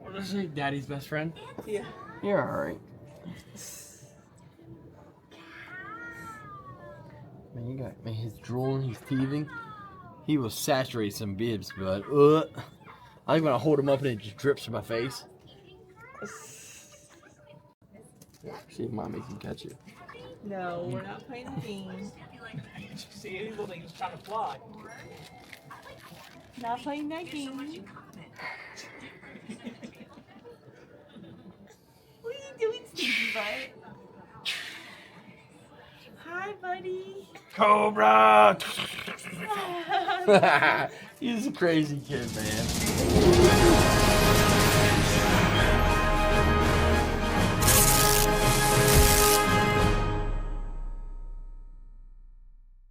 What did I say? Daddy's best friend? Yeah. You're alright. Man, you got, man, he's drooling, he's teething. He will saturate some bibs, but I think when I hold him up and it just drips from my face. See if mom makes him catch it. No, we're not playing the game. See, he's looking like he's trying to fly. Not playing that game. What are you doing, Stinky Butt? Hi, buddy. Cobra! He's a crazy kid, man.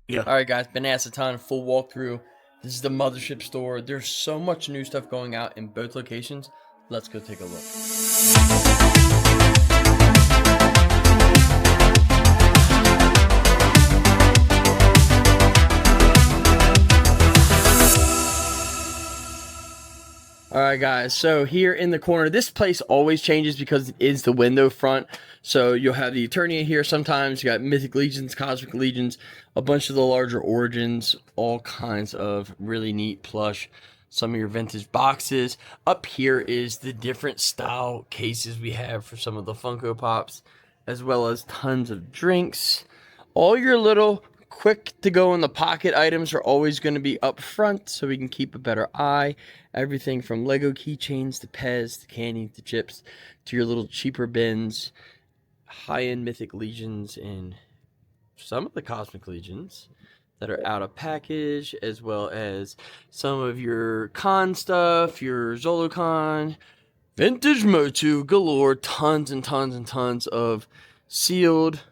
Yeah. Alright guys, been asked a ton, full walkthrough. This is the mothership store. There's so much new stuff going out in both locations. Let's go take a look. Alright guys, so here in the corner, this place always changes because it is the window front. So you'll have the Eternia here sometimes, you got Mythic Legions, Cosmic Legions, a bunch of the larger Origins, all kinds of really neat plush, some of your vintage boxes. Up here is the different style cases we have for some of the Funko Pops, as well as tons of drinks. All your little quick to go in the pocket items are always going to be up front so we can keep a better eye. Everything from Lego keychains to Pez to candy to chips to your little cheaper bins, high-end Mythic Legions and some of the Cosmic Legions that are out of package, as well as some of your con stuff, your Zolocon, vintage Motu galore, tons and tons and tons of sealed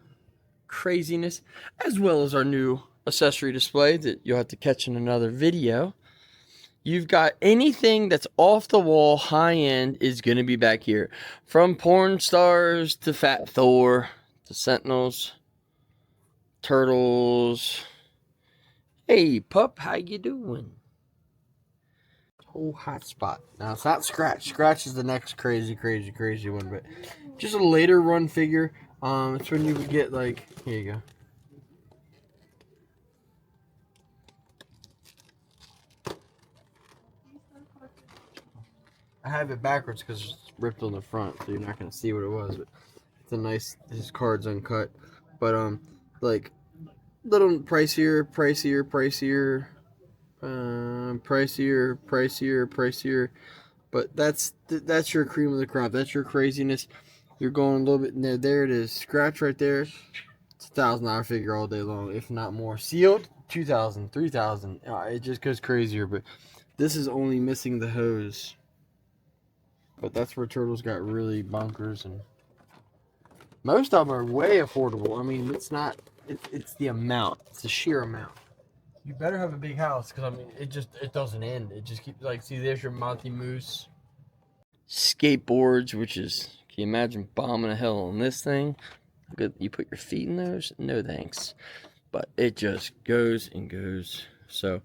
craziness, as well as our new accessory display that you'll have to catch in another video. You've got anything that's off the wall, high end, is going to be back here. From porn stars to Fat Thor to Sentinels, Turtles. Hey pup, how you doing? Whole hot spot. Now it's not Scratch. Scratch is the next crazy one, but just a later run figure. It's when you would get like, here you go. I have it backwards because it's ripped on the front, so you're not gonna see what it was. But it's a nice. This card's uncut, but like little pricier, pricier. But that's your cream of the crop. That's your craziness. You're going a little bit in there. There it is. Scratch right there. It's $1,000 figure all day long, if not more. Sealed, $2,000, $3,000. It just goes crazier. But this is only missing the hose. But that's where Turtles got really bonkers, and most of them are way affordable. I mean, it's not. It's the amount. It's the sheer amount. You better have a big house, because I mean, it doesn't end. It just keeps like, see, there's your Monty Moose skateboards, which is, can you imagine bombing a hell on this thing? Good, you put your feet in those? No thanks. But it just goes and goes. So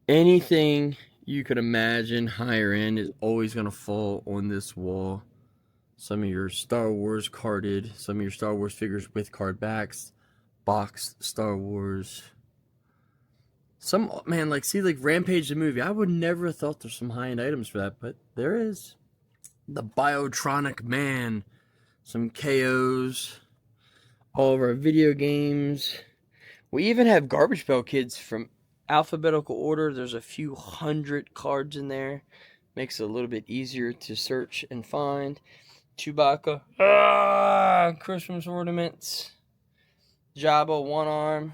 anything you could imagine higher end is always going to fall on this wall. Some of your Star Wars carded, some of your Star Wars figures with card backs, boxed Star Wars. Some, man, like, see, like Rampage the movie. I would never have thought there's some high-end items for that, but there is. The Biotronic Man, some KOs, all of our video games. We even have Garbage Pail Kids from alphabetical order. There's a few hundred cards in there. Makes it a little bit easier to search and find. Chewbacca, Christmas ornaments, Jabba one arm.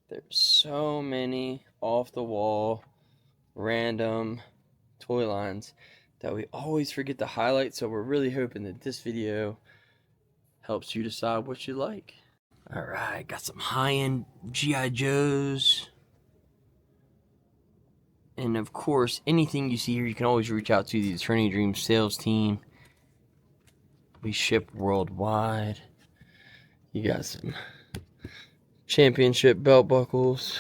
There's so many off the wall, random toy lines that we always forget to highlight. So we're really hoping that this video helps you decide what you like. All right, got some high-end G.I. Joes. And of course, anything you see here, you can always reach out to the Eternity Dreams sales team. We ship worldwide. You got some championship belt buckles,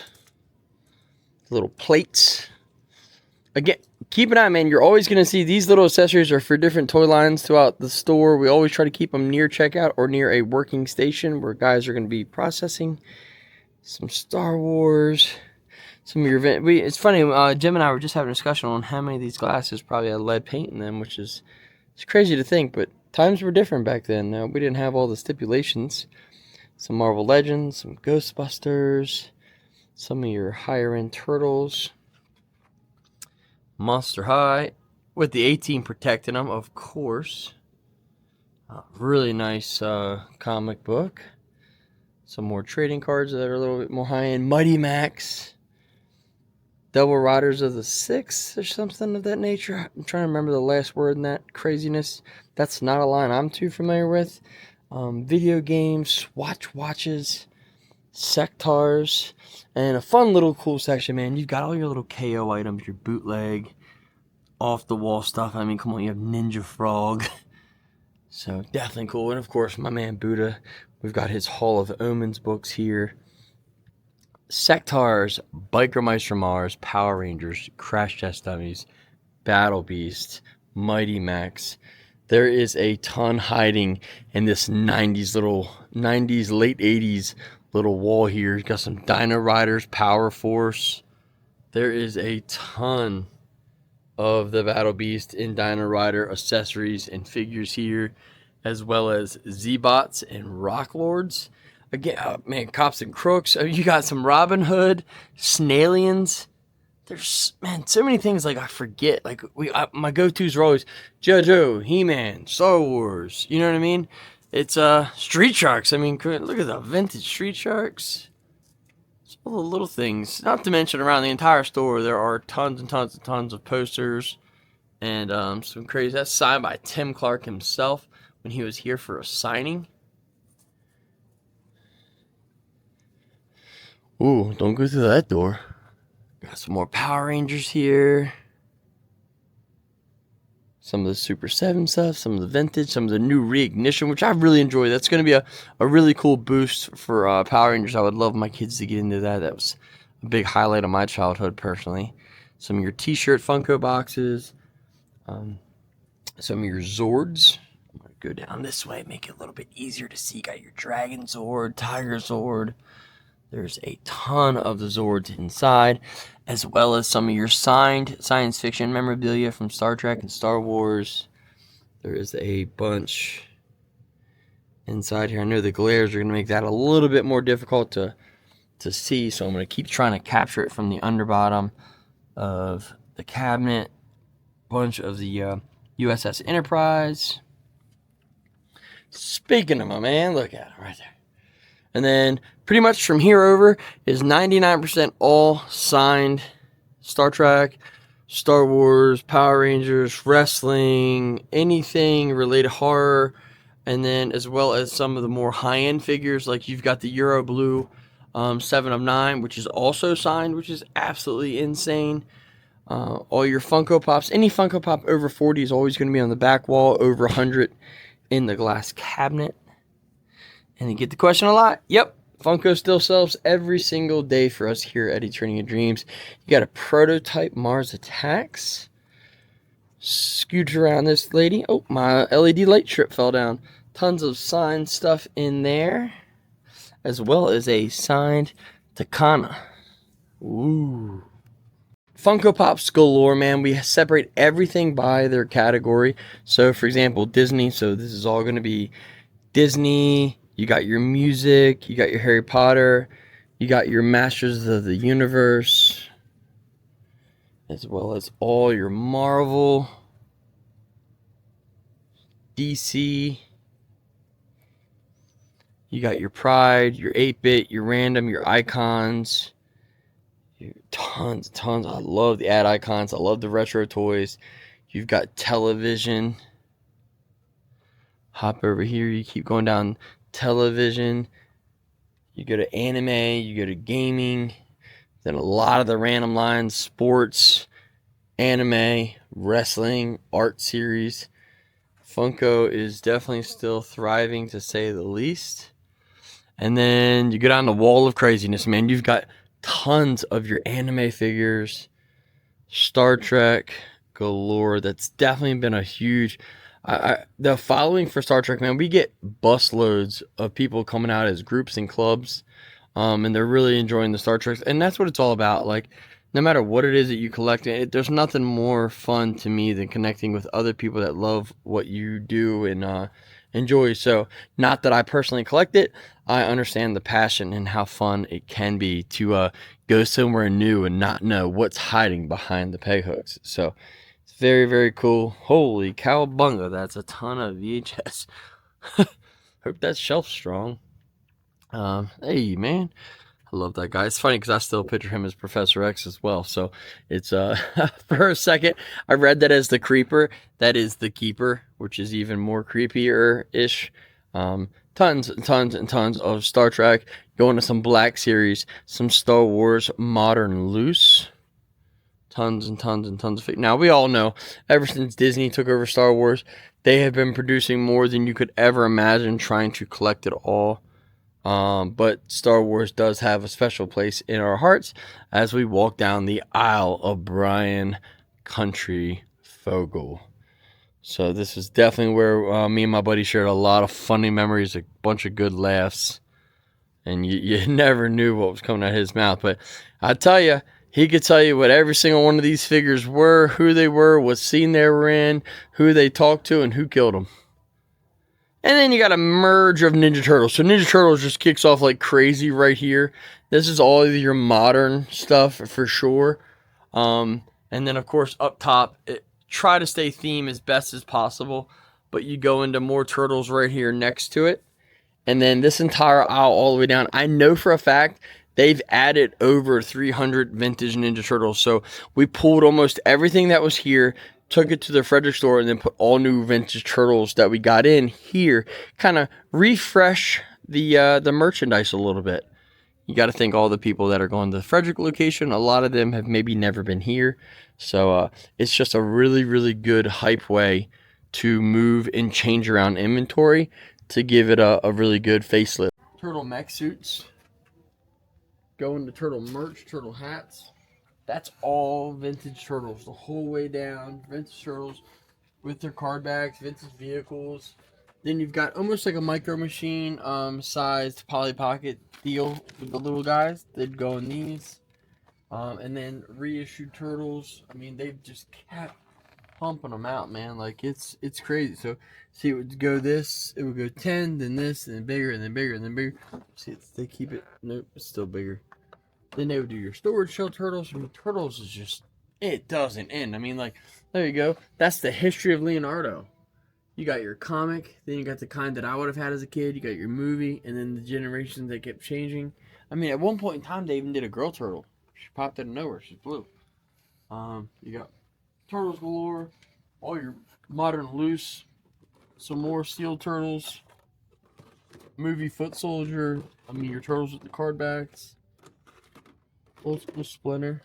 little plates. Again, keep an eye, man. You're always going to see these little accessories are for different toy lines throughout the store. We always try to keep them near checkout or near a working station where guys are going to be processing some Star Wars. Some of your it's funny. Jim and I were just having a discussion on how many of these glasses probably had lead paint in them, which is it's crazy to think, but times were different back then. We didn't have all the stipulations. Some Marvel Legends, some Ghostbusters, some of your higher end Turtles, Monster High with the 18 protecting them, of course. Really nice comic book. Some more trading cards that are a little bit more high end. Mighty Max. Double Riders of the Six or something of that nature. I'm trying to remember the last word in that craziness. That's not a line I'm too familiar with. Video games, watches, sectars, and a fun little cool section, man. You've got all your little KO items, your bootleg, off the wall stuff. I mean, come on, you have Ninja Frog. So definitely cool. And of course, my man Buddha. We've got his Hall of Omens books here. Sectars, Biker Mice from Mars, Power Rangers, Crash Test Dummies, Battle Beast, Mighty Max. There is a ton hiding in this 90s, late 80s little wall here. You've got some Dino Riders, Power Force. There is a ton of the Battle Beast and Dino Rider accessories and figures here, as well as Z-Bots and Rock Lords. Again, man, Cops and Crooks. You got some Robin Hood, Snailians. There's, man, so many things like I forget. Like my go-tos are always JoJo, He-Man, Star Wars. You know what I mean? It's Street Sharks. I mean, look at the vintage Street Sharks. It's all the little things. Not to mention around the entire store, there are tons and tons and tons of posters and some crazy. That's signed by Tim Clark himself when he was here for a signing. Ooh, don't go through that door. Got some more Power Rangers here. Some of the Super 7 stuff, some of the vintage, some of the new Reignition, which I really enjoy. That's going to be a really cool boost for Power Rangers. I would love my kids to get into that. That was a big highlight of my childhood, personally. Some of your T-shirt Funko boxes. Some of your Zords. I'm going to go down this way, make it a little bit easier to see. Got your Dragon Zord, Tiger Zord. There's a ton of the Zords inside, as well as some of your signed science fiction memorabilia from Star Trek and Star Wars. There is a bunch inside here. I know the glares are going to make that a little bit more difficult to see, so I'm going to keep trying to capture it from the underbottom of the cabinet. Bunch of the USS Enterprise. Speaking of my man, look at him right there. And then pretty much from here over is 99% all signed Star Trek, Star Wars, Power Rangers, wrestling, anything related horror, and then as well as some of the more high-end figures, like you've got the Euro Blue 7 of 9, which is also signed, which is absolutely insane. All your Funko Pops, any Funko Pop over 40 is always going to be on the back wall, over 100 in the glass cabinet. And you get the question a lot. Yep, Funko still sells every single day for us here at Eternity of Dreams. You got a prototype Mars Attacks. Scooch around this lady. Oh, my LED light strip fell down. Tons of signed stuff in there, as well as a signed Takana. Ooh. Funko Pops galore, man. We separate everything by their category. So, for example, Disney. So this is all going to be Disney. You got your music, you got your Harry Potter, you got your Masters of the Universe, as well as all your Marvel, DC. You got your Pride, your 8-bit, your random, your icons. Tons. I love the ad icons. I love the retro toys. You've got television. Hop over here. You keep going down. Television, you go to anime, you go to gaming, then a lot of the random lines, sports, anime, wrestling, art series. Funko is definitely still thriving, to say the least. And then you go down the wall of craziness, man. You've got tons of your anime figures, Star Trek, galore. That's definitely been a huge. The following for Star Trek, man, we get busloads of people coming out as groups and clubs, and they're really enjoying the Star Trek, and that's what it's all about. Like, no matter what it is that you collect, there's nothing more fun to me than connecting with other people that love what you do and enjoy. So, not that I personally collect it, I understand the passion and how fun it can be to go somewhere new and not know what's hiding behind the peg hooks. So, it's very, very cool. Holy cowabunga, that's a ton of VHS. Hope that shelf's strong. Hey, man. I love that guy. It's funny because I still picture him as Professor X as well. So it's for a second I read that as the creeper. That is the keeper, which is even more creepier-ish. Tons and tons and tons of Star Trek. Going to some Black Series, some Star Wars Modern Loose. Tons and tons and tons of now we all know ever since Disney took over Star Wars, they have been producing more than you could ever imagine, trying to collect it all. But Star Wars does have a special place in our hearts as we walk down the aisle of Brian Country Fogel. So this is definitely where me and my buddy shared a lot of funny memories, a bunch of good laughs, and you never knew what was coming out of his mouth. But I tell you, he could tell you what every single one of these figures were, who they were, what scene they were in, who they talked to, and who killed them. And then you got a merge of Ninja Turtles. So Ninja Turtles just kicks off like crazy right here. This is all of your modern stuff for sure. And then, of course, up top, try to stay theme as best as possible. But you go into more Turtles right here next to it. And then this entire aisle all the way down. I know for a fact they've added over 300 vintage Ninja Turtles. So we pulled almost everything that was here, took it to the Frederick store, and then put all new vintage Turtles that we got in here. Kind of refresh the merchandise a little bit. You got to think all the people that are going to the Frederick location, a lot of them have maybe never been here. So it's just a really, really good hype way to move and change around inventory to give it a really good facelift. Turtle mech suits. Going to Turtle merch, Turtle hats. That's all vintage Turtles the whole way down. Vintage Turtles with their card bags, vintage vehicles. Then you've got almost like a Micro Machine sized Polly Pocket deal with the little guys. They'd go in these. And then reissued Turtles. I mean, they've just kept pumping them out, man. Like, it's crazy. So, see, it would go this, it would go 10, then this, and then bigger, and then bigger, and then bigger. See, they keep it, nope, it's still bigger. Then they would do your storage shell Turtles. I mean, Turtles is just, it doesn't end. I mean, like, there you go. That's the history of Leonardo. You got your comic, then you got the kind that I would have had as a kid. You got your movie, and then the generations that kept changing. I mean, at one point in time, they even did a girl turtle. She popped out of nowhere. She's blue. You got Turtles galore, all your modern loose, some more steel Turtles, movie Foot Soldier. I mean, your Turtles with the card backs. Old school Splinter.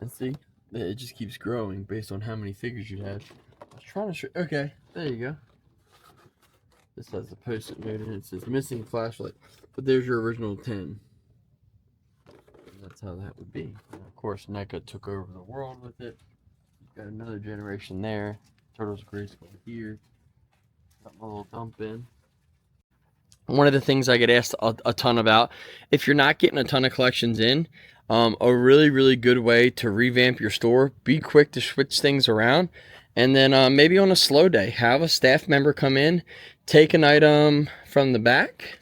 And see, it just keeps growing based on how many figures you have. I was trying to show. Okay, there you go. This has the post-it note and it says missing flashlight. But there's your original 10. And that's how that would be. And of course, NECA took over the world with it. Got another generation there. Turtles Grayskull here. Got my little dump in. One of the things I get asked a ton about, if you're not getting a ton of collections in, a really, really good way to revamp your store, be quick to switch things around, and then maybe on a slow day, have a staff member come in, take an item from the back,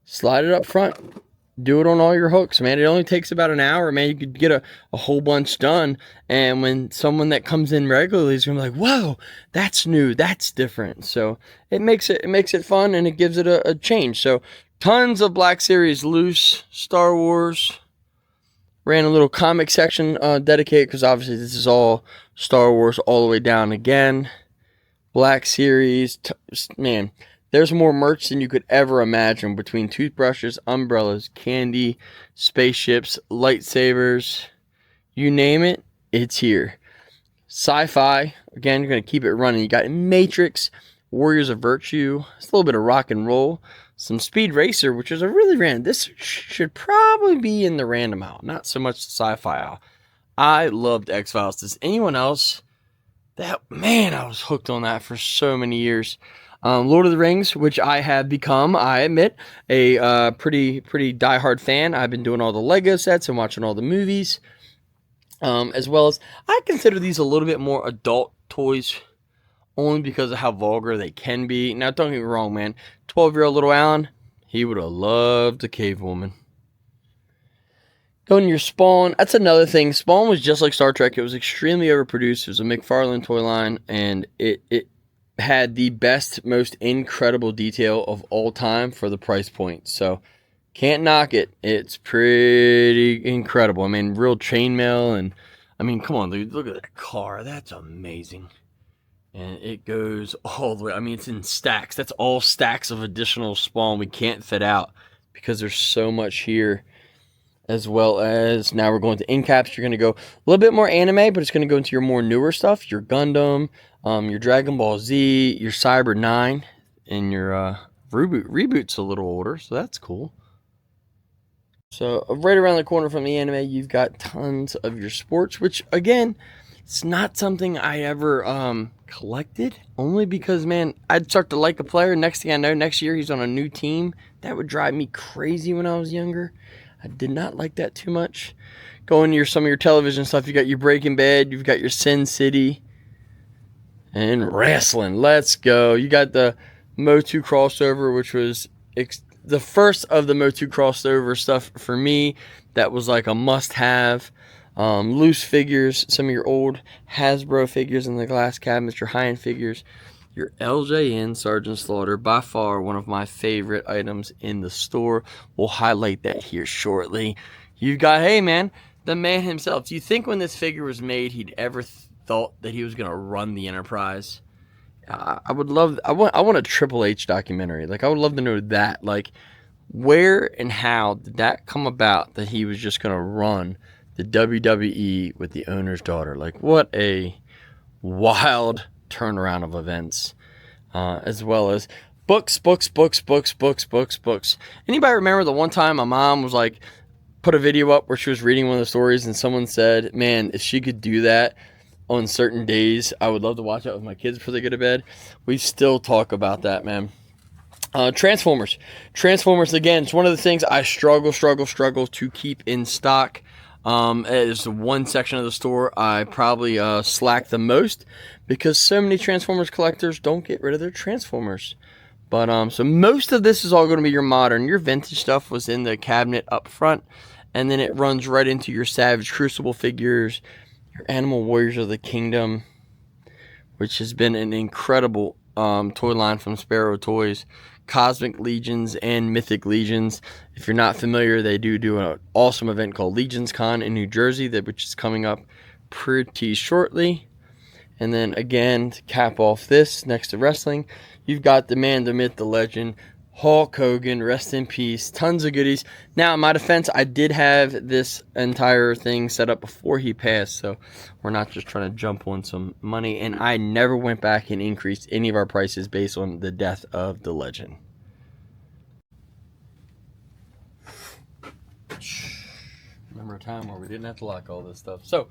slide it up front, do it on all your hooks, man. It only takes about an hour, man. You could get a whole bunch done, and when someone that comes in regularly is going to be like, whoa, that's new, that's different. So it makes it fun, and it gives it a change. So tons of Black Series loose, Star Wars. Ran a little comic section dedicated, because obviously this is all Star Wars all the way down again. Black Series, man. There's more merch than you could ever imagine, between toothbrushes, umbrellas, candy, spaceships, lightsabers, you name it, it's here. Sci-fi, again, you're going to keep it running. You got Matrix, Warriors of Virtue, it's a little bit of rock and roll, some Speed Racer, which is a really random. This should probably be in the random aisle, not so much the sci-fi aisle. I loved X-Files. Does anyone else? That, man, I was hooked on that for so many years. Lord of the Rings, which I have become, I admit, a pretty diehard fan. I've been doing all the Lego sets and watching all the movies, as well as I consider these a little bit more adult toys, only because of how vulgar they can be. Now, don't get me wrong, man. 12-year-old little Allan, he would have loved a cave woman. Going to your Spawn, that's another thing. Spawn was just like Star Trek. It was extremely overproduced. It was a McFarlane toy line, and it had the best, most incredible detail of all time for the price point. So, can't knock it. It's pretty incredible. I mean, real chainmail, and I mean, come on, dude, look at that car. That's amazing. And it goes all the way. I mean, it's in stacks. That's all stacks of additional Spawn we can't fit out because there's so much here. As well as now we're going to end caps. You're going to go a little bit more anime, but it's going to go into your more newer stuff. Your Gundam, your Dragon Ball Z, your Cyber 9, and your Reboot's a little older, so that's cool. So right around the corner from the anime, you've got tons of your sports, which again, it's not something I ever collected, only because, man, I'd start to like a player. Next thing I know, next year he's on a new team. That would drive me crazy when I was younger. I did not like that too much. Going to some of your television stuff, you got your Breaking Bad, you've got your Sin City, and wrestling. Let's go. You got the Motu crossover, which was the first of the Motu crossover stuff for me. That was like a must-have. Loose figures, some of your old Hasbro figures in the glass cabinets, your high-end figures. Your LJN Sergeant Slaughter, by far one of my favorite items in the store. We'll highlight that here shortly. You've got, hey man, the man himself. Do you think when this figure was made, he'd ever thought that he was going to run the Enterprise? I would love, I want a Triple H documentary. Like, I would love to know that. Like, where and how did that come about that he was just going to run the WWE with the owner's daughter? Like, what a wild turnaround of events, as well as books. Anybody remember the one time my mom was like, put a video up where she was reading one of the stories and someone said, man, if she could do that on certain days, I would love to watch that with my kids before they go to bed. We still talk about that, man. Transformers again, it's one of the things I struggle to keep in stock. It is the one section of the store I probably slack the most, because so many Transformers collectors don't get rid of their Transformers. But so most of this is all going to be your modern. Your vintage stuff was in the cabinet up front, and then it runs right into your Savage Crucible figures, your Animal Warriors of the Kingdom, which has been an incredible toy line from Sparrow Toys. Cosmic Legions and Mythic Legions. If you're not familiar, they do an awesome event called Legions Con in New Jersey, which is coming up pretty shortly. And then again, to cap off this, next to wrestling, you've got the man, the myth, the legend, Hulk Hogan, rest in peace. Tons of goodies. Now, in my defense, I did have this entire thing set up before he passed, so we're not just trying to jump on some money. And I never went back and increased any of our prices based on the death of the legend. Remember a time where we didn't have to lock all this stuff. So,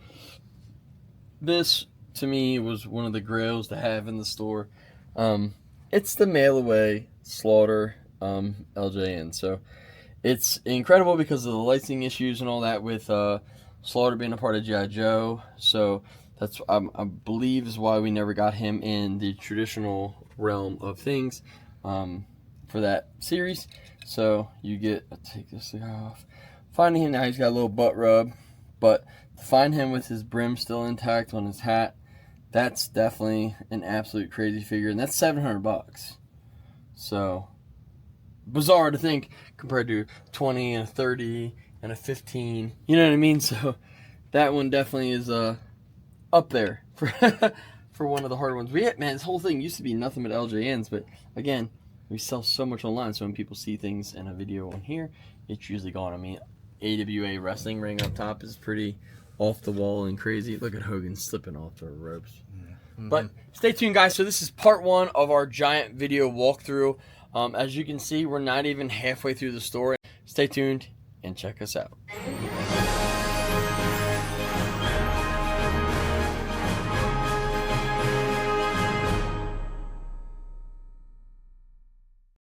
this, to me, was one of the grails to have in the store. It's the mail-away Slaughter LJN. So it's incredible because of the licensing issues and all that with Slaughter being a part of G.I. Joe. So that's, I believe, is why we never got him in the traditional realm of things for that series. So you get, I'll take this guy off. Finding him now, he's got a little butt rub, but to find him with his brim still intact on his hat, that's definitely an absolute crazy figure, and that's $700. So bizarre to think compared to 20 and a 30 and a 15. You know what I mean? So that one definitely is up there for for one of the harder ones. Man, this whole thing used to be nothing but LJNs, but again, we sell so much online, so when people see things in a video on here, it's usually gone. I mean, AWA wrestling ring up top is pretty off the wall and crazy. Look at Hogan slipping off the ropes. Mm-hmm. But stay tuned, guys. So this is part one of our giant video walkthrough. As you can see, we're not even halfway through the store. Stay tuned and check us out.